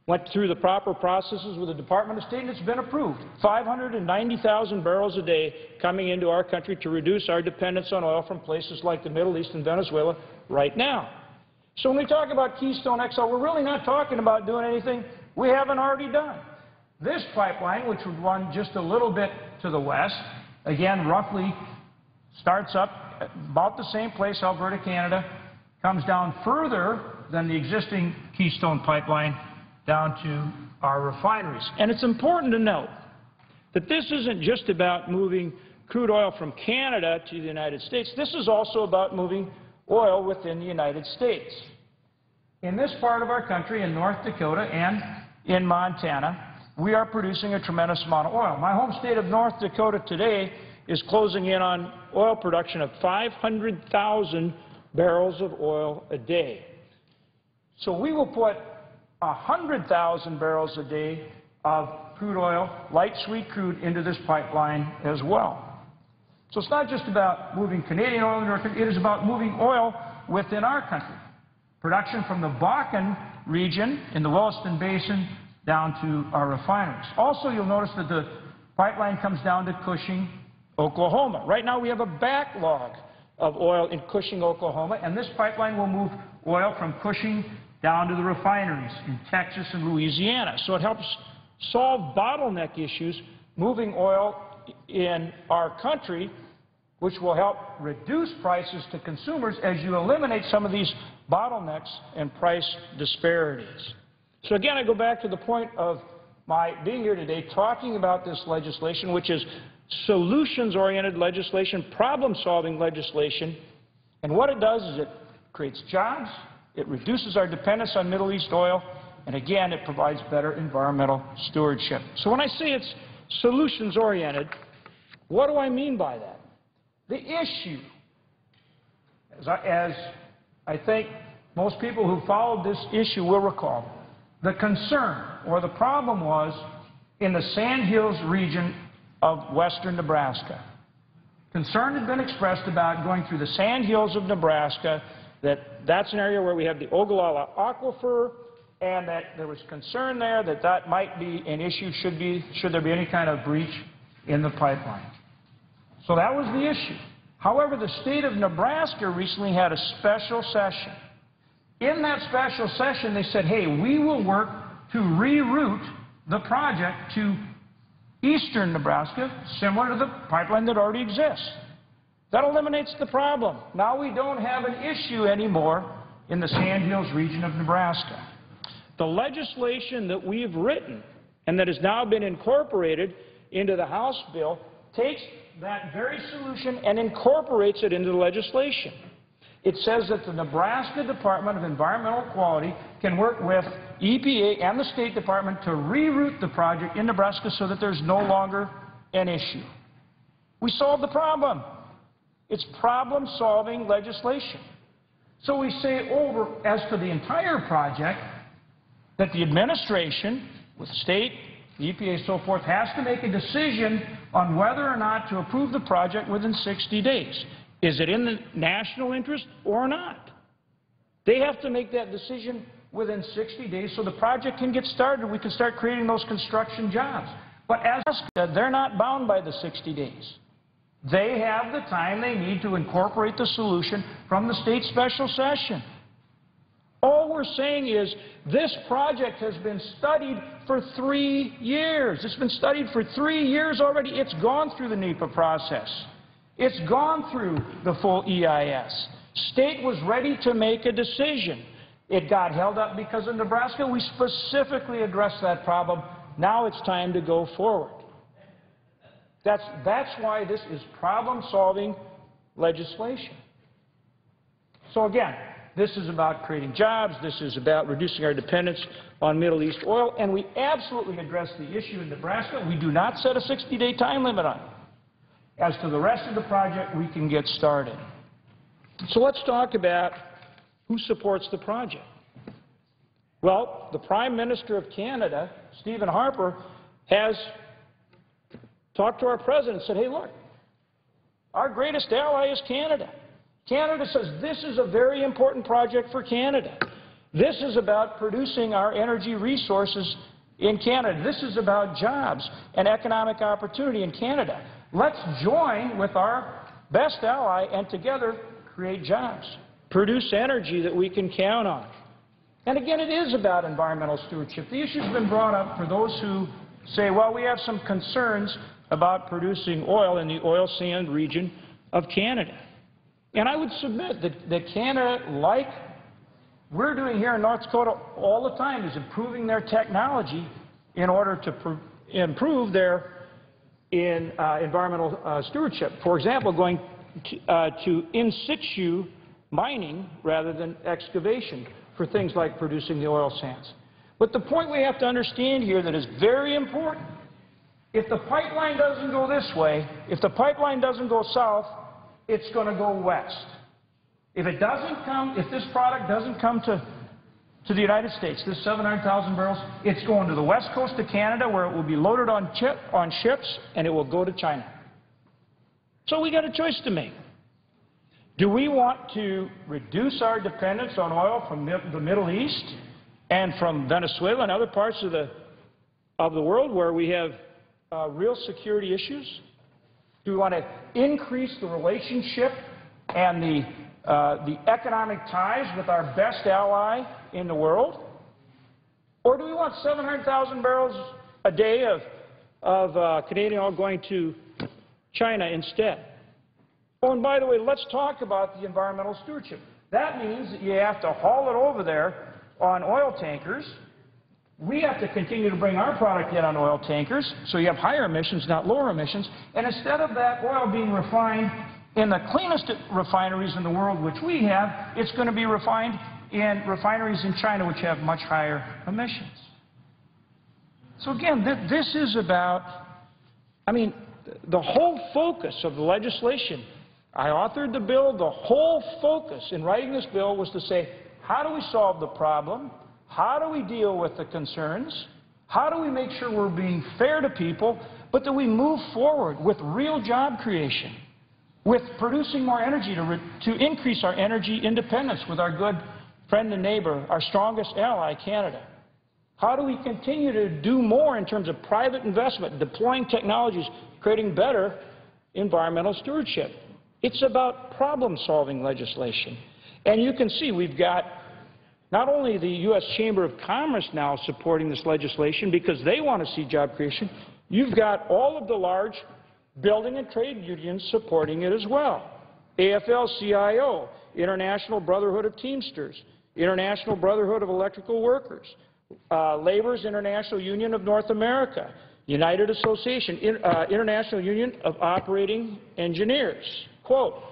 went through the proper processes with the Department of State, and it's been approved. 590,000 barrels a day coming into our country to reduce our dependence on oil from places like the Middle East and Venezuela right now. So when we talk about Keystone XL, we're really not talking about doing anything we haven't already done. This pipeline, which would run just a little bit to the west, again, roughly starts up at about the same place, Alberta, Canada, comes down further than the existing Keystone Pipeline down to our refineries. And it's important to note that this isn't just about moving crude oil from Canada to the United States. This is also about moving oil within the United States. In this part of our country, in North Dakota and in Montana, we are producing a tremendous amount of oil. My home state of North Dakota today is closing in on oil production of 500,000 barrels of oil a day. So we will put 100,000 barrels a day of crude oil, light sweet crude, into this pipeline as well. So it's not just about moving Canadian oil into our country, it is about moving oil within our country. Production from the Bakken region in the Williston Basin down to our refineries. Also, you'll notice that the pipeline comes down to Cushing, Oklahoma. Right now we have a backlog of oil in Cushing, Oklahoma, and this pipeline will move oil from Cushing down to the refineries in Texas and Louisiana. So it helps solve bottleneck issues, moving oil in our country, which will help reduce prices to consumers as you eliminate some of these bottlenecks and price disparities. So again, I go back to the point of my being here today talking about this legislation, which is solutions-oriented legislation, problem-solving legislation. And what it does is it creates jobs, it reduces our dependence on Middle East oil, and again, it provides better environmental stewardship. So when I say it's solutions-oriented, what do I mean by that? The issue, as I think most people who followed this issue will recall, the concern or the problem was in the Sandhills region of western Nebraska. Concern had been expressed about going through the Sandhills of Nebraska, that's an area where we have the Ogallala Aquifer, and that there was concern there that that might be an issue should there be any kind of breach in the pipeline. So that was the issue. However, the state of Nebraska recently had a special session. In that special session, they said, hey, we will work to reroute the project to eastern Nebraska, similar to the pipeline that already exists. That eliminates the problem. Now we don't have an issue anymore in the Sandhills region of Nebraska. The legislation that we've written and that has now been incorporated into the House bill takes that very solution and incorporates it into the legislation. It says that the Nebraska Department of Environmental Quality can work with EPA and the State Department to reroute the project in Nebraska so that there's no longer an issue. We solved the problem. It's problem-solving legislation. So we say over, as to the entire project, that the administration, with the state, the EPA, and so forth, has to make a decision on whether or not to approve the project within 60 days. Is it in the national interest or not? They have to make that decision within 60 days so the project can get started. We can start creating those construction jobs. But as I said, they're not bound by the 60 days. They have the time they need to incorporate the solution from the state special session. All we're saying is this project has been studied for 3 years. It's been studied for 3 years already. It's gone through the NEPA process. It's gone through the full EIS. State was ready to make a decision. It got held up because of Nebraska. We specifically addressed that problem. Now it's time to go forward. That's why this is problem-solving legislation. So again, this is about creating jobs. This is about reducing our dependence on Middle East oil. And we absolutely address the issue in Nebraska. We do not set a 60-day time limit on it. As to the rest of the project, we can get started. So let's talk about who supports the project. Well, the Prime Minister of Canada, Stephen Harper, has talked to our president and said, hey, look, our greatest ally is Canada. Canada says this is a very important project for Canada. This is about producing our energy resources in Canada. This is about jobs and economic opportunity in Canada. Let's join with our best ally and together create jobs, produce energy that we can count on. And again, it is about environmental stewardship. The issue's been brought up for those who say, well, we have some concerns about producing oil in the oil sand region of Canada. And I would submit that Canada, like we're doing here in North Dakota all the time is improving their technology in order to improve their environmental stewardship. For example, going to in situ mining rather than excavation for things like producing the oil sands. But the point we have to understand here that is very important, if the pipeline doesn't go this way, if the pipeline doesn't go south, it's going to go west. If it doesn't come, if this product doesn't come to the United States, this 700,000 barrels, it's going to the west coast of Canada where it will be loaded on ships and it will go to China. So we got a choice to make. Do we want to reduce our dependence on oil from the Middle East and from Venezuela and other parts of the world where we have real security issues? Do we want to increase the relationship and the economic ties with our best ally in the world? Or do we want 700,000 barrels a day of Canadian oil going to China instead? Oh, and by the way, let's talk about the environmental stewardship. That means that you have to haul it over there on oil tankers. We have to continue to bring our product in on oil tankers, so you have higher emissions, not lower emissions. And instead of that oil being refined in the cleanest refineries in the world, which we have, it's going to be refined in refineries in China, which have much higher emissions. So again, this is about, I mean, the whole focus of the legislation. I authored the bill. The whole focus in writing this bill was to say, how do we solve the problem? How do we deal with the concerns? How do we make sure we're being fair to people, but that we move forward with real job creation, with producing more energy to increase our energy independence with our good friend and neighbor, our strongest ally, Canada? How do we continue to do more in terms of private investment, deploying technologies, creating better environmental stewardship? It's about problem-solving legislation. And you can see we've got not only the U.S. Chamber of Commerce now supporting this legislation because they want to see job creation, you've got all of the large building and trade unions supporting it as well. AFL-CIO, International Brotherhood of Teamsters, International Brotherhood of Electrical Workers, Labor's International Union of North America, United Association, International Union of Operating Engineers. Quote,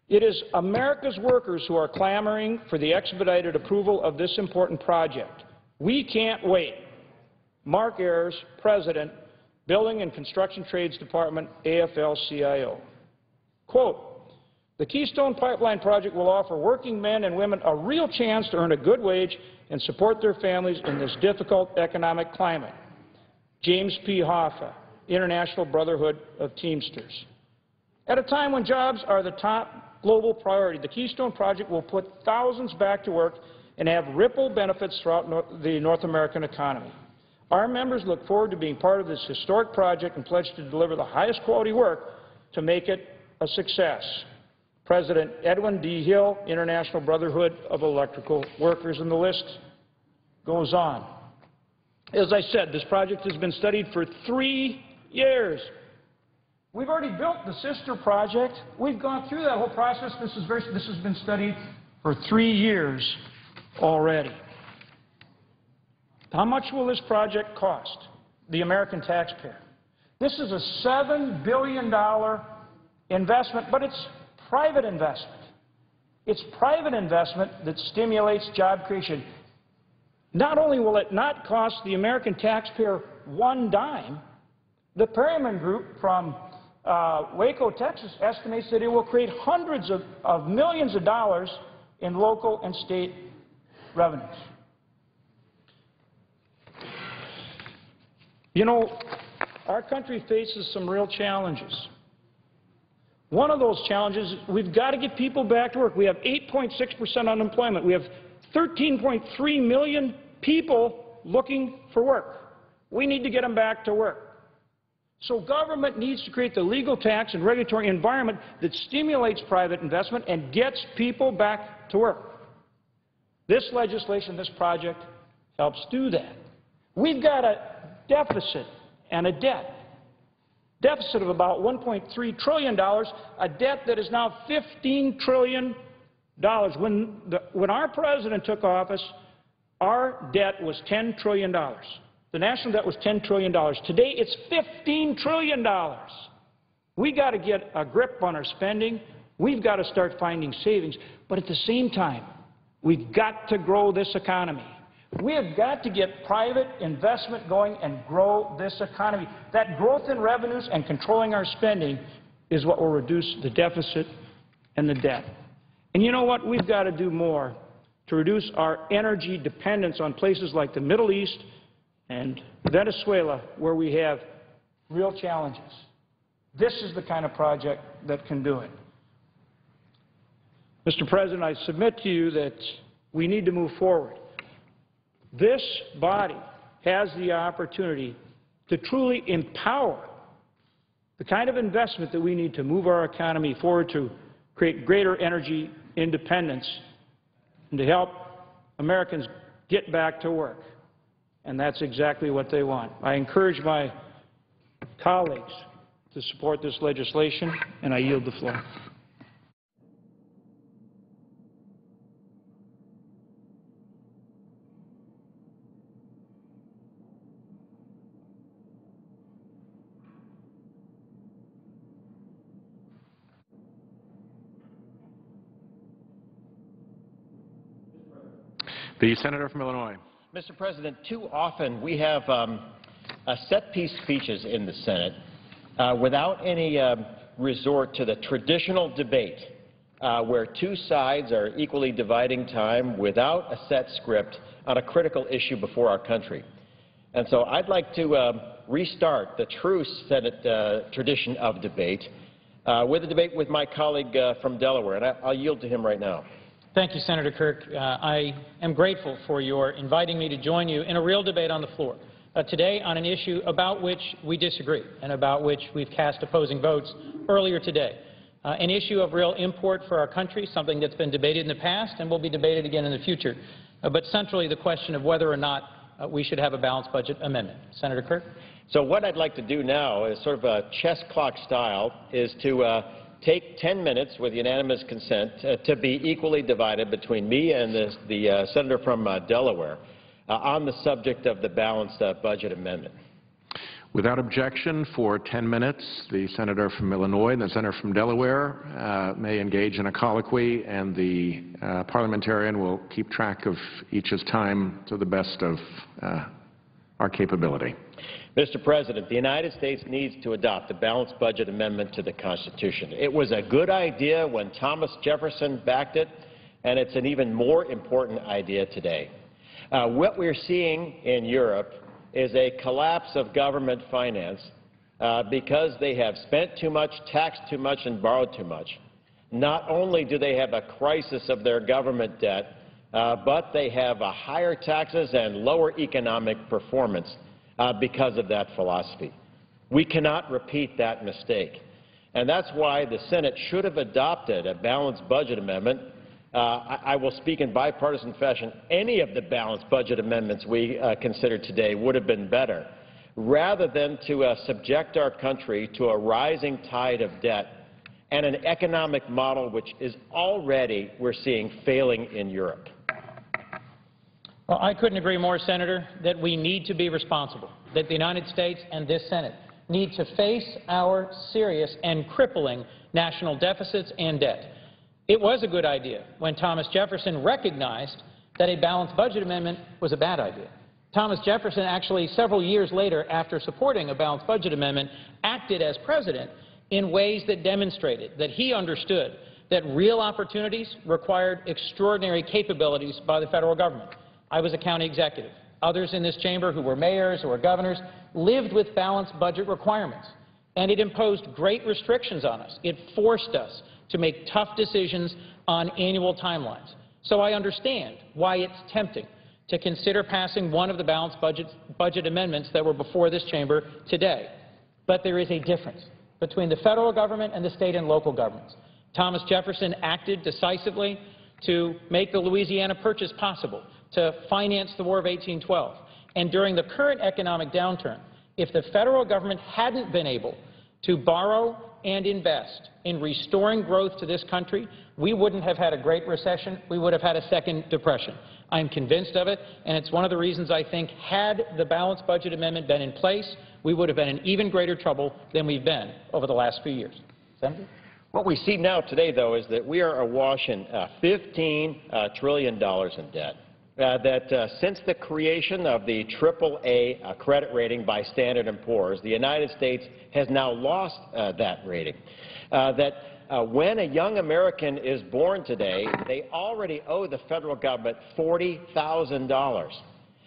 "It is America's workers who are clamoring for the expedited approval of this important project. We can't wait." Mark Ayers, President, Building and Construction Trades Department, AFL-CIO. Quote, "The Keystone Pipeline Project will offer working men and women a real chance to earn a good wage and support their families in this difficult economic climate." James P. Hoffa, International Brotherhood of Teamsters. "At a time when jobs are the top global priority, the Keystone Project will put thousands back to work and have ripple benefits throughout the North American economy. Our members look forward to being part of this historic project and pledge to deliver the highest quality work to make it a success." President Edwin D. Hill, International Brotherhood of Electrical Workers, and the list goes on. As I said, this project has been studied for 3 years. We've already built the sister project. We've gone through that whole process. This has been studied for 3 years already. How much will this project cost the American taxpayer? This is a $7 billion investment, but it's private investment. It's private investment that stimulates job creation. Not only will it not cost the American taxpayer one dime, the Perryman Group from Waco, Texas, estimates that it will create hundreds of millions of dollars in local and state revenues. You know, our country faces some real challenges. One of those challenges is we've got to get people back to work. We have 8.6% unemployment. We have 13.3 million people looking for work. We need to get them back to work. So government needs to create the legal, tax, and regulatory environment that stimulates private investment and gets people back to work. This legislation, this project, helps do that. We've got a deficit and a debt. Deficit of about $1.3 trillion, a debt that is now $15 trillion When our president took office, our debt was $10 trillion. The national debt was $10 trillion. Today, it's $15 trillion. We got to get a grip on our spending. We've got to start finding savings. But at the same time, we've got to grow this economy. We have got to get private investment going and grow this economy. That growth in revenues and controlling our spending is what will reduce the deficit and the debt. And you know what? We've got to do more to reduce our energy dependence on places like the Middle East and Venezuela, where we have real challenges. This is the kind of project that can do it. Mr. President, I submit to you that we need to move forward. This body has the opportunity to truly empower the kind of investment that we need to move our economy forward to create greater energy independence and to help Americans get back to work. And that's exactly what they want. I encourage my colleagues to support this legislation, and I yield the floor. The senator from Illinois. Mr. President, too often we have set-piece speeches in the Senate without any resort to the traditional debate where two sides are equally dividing time without a set script on a critical issue before our country. And so I'd like to restart the true Senate tradition of debate with a debate with my colleague from Delaware, and I'll yield to him right now. Thank you, Senator Kirk. I am grateful for your inviting me to join you in a real debate on the floor today on an issue about which we disagree and about which we've cast opposing votes earlier today. An issue of real import for our country, something that's been debated in the past and will be debated again in the future, but centrally the question of whether or not we should have a balanced budget amendment. Senator Kirk? So what I'd like to do now is sort of a chess clock style is to take 10 minutes with unanimous consent to be equally divided between me and the senator from Delaware on the subject of the balanced budget amendment. Without objection, for 10 minutes, the senator from Illinois and the senator from Delaware may engage in a colloquy, and the parliamentarian will keep track of each's time to the best of our capability. Mr. President, the United States needs to adopt a balanced budget amendment to the Constitution. It was a good idea when Thomas Jefferson backed it, and it's an even more important idea today. What we're seeing in Europe is a collapse of government finance because they have spent too much, taxed too much, and borrowed too much. Not only do they have a crisis of their government debt, but they have higher taxes and lower economic performance because of that philosophy. We cannot repeat that mistake. And that's why the Senate should have adopted a balanced budget amendment. I will speak in bipartisan fashion. Any of the balanced budget amendments we considered today would have been better, rather than to subject our country to a rising tide of debt and an economic model which is already, we're seeing, failing in Europe. Well, I couldn't agree more, Senator, that we need to be responsible, that the United States and this Senate need to face our serious and crippling national deficits and debt. It was a good idea when Thomas Jefferson recognized that a balanced budget amendment was a bad idea. Thomas Jefferson actually, several years later, after supporting a balanced budget amendment, acted as president in ways that demonstrated that he understood that real opportunities required extraordinary capabilities by the federal government. I was a county executive. Others in this chamber who were mayors or governors lived with balanced budget requirements, and it imposed great restrictions on us. It forced us to make tough decisions on annual timelines. So I understand why it's tempting to consider passing one of the balanced budget amendments that were before this chamber today. But there is a difference between the federal government and the state and local governments. Thomas Jefferson acted decisively to make the Louisiana Purchase possible, to finance the War of 1812. And during the current economic downturn, if the federal government hadn't been able to borrow and invest in restoring growth to this country, we wouldn't have had a Great Recession. We would have had a second depression. I'm convinced of it, and it's one of the reasons I think had the balanced budget amendment been in place, we would have been in even greater trouble than we've been over the last few years. Senator? What we see now today, though, is that we are awash in $15 trillion in debt. Since the creation of the AAA credit rating by Standard & Poor's, the United States has now lost that rating. When a young American is born today, they already owe the federal government $40,000.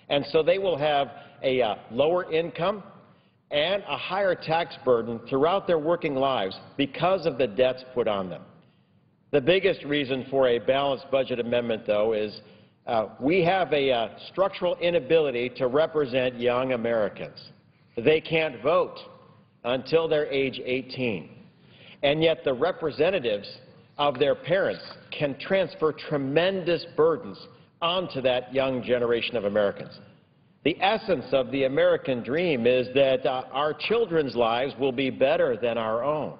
And so they will have a lower income and a higher tax burden throughout their working lives because of the debts put on them. The biggest reason for a balanced budget amendment, though, is we have a structural inability to represent young Americans. They can't vote until they're age 18. And yet the representatives of their parents can transfer tremendous burdens onto that young generation of Americans. The essence of the American dream is that our children's lives will be better than our own.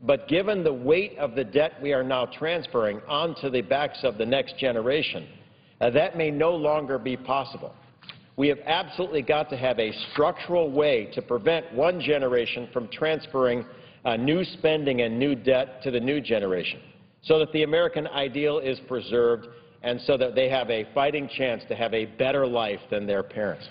But given the weight of the debt we are now transferring onto the backs of the next generation, that may no longer be possible. We have absolutely got to have a structural way to prevent one generation from transferring new spending and new debt to the new generation, so that the American ideal is preserved and so that they have a fighting chance to have a better life than their parents.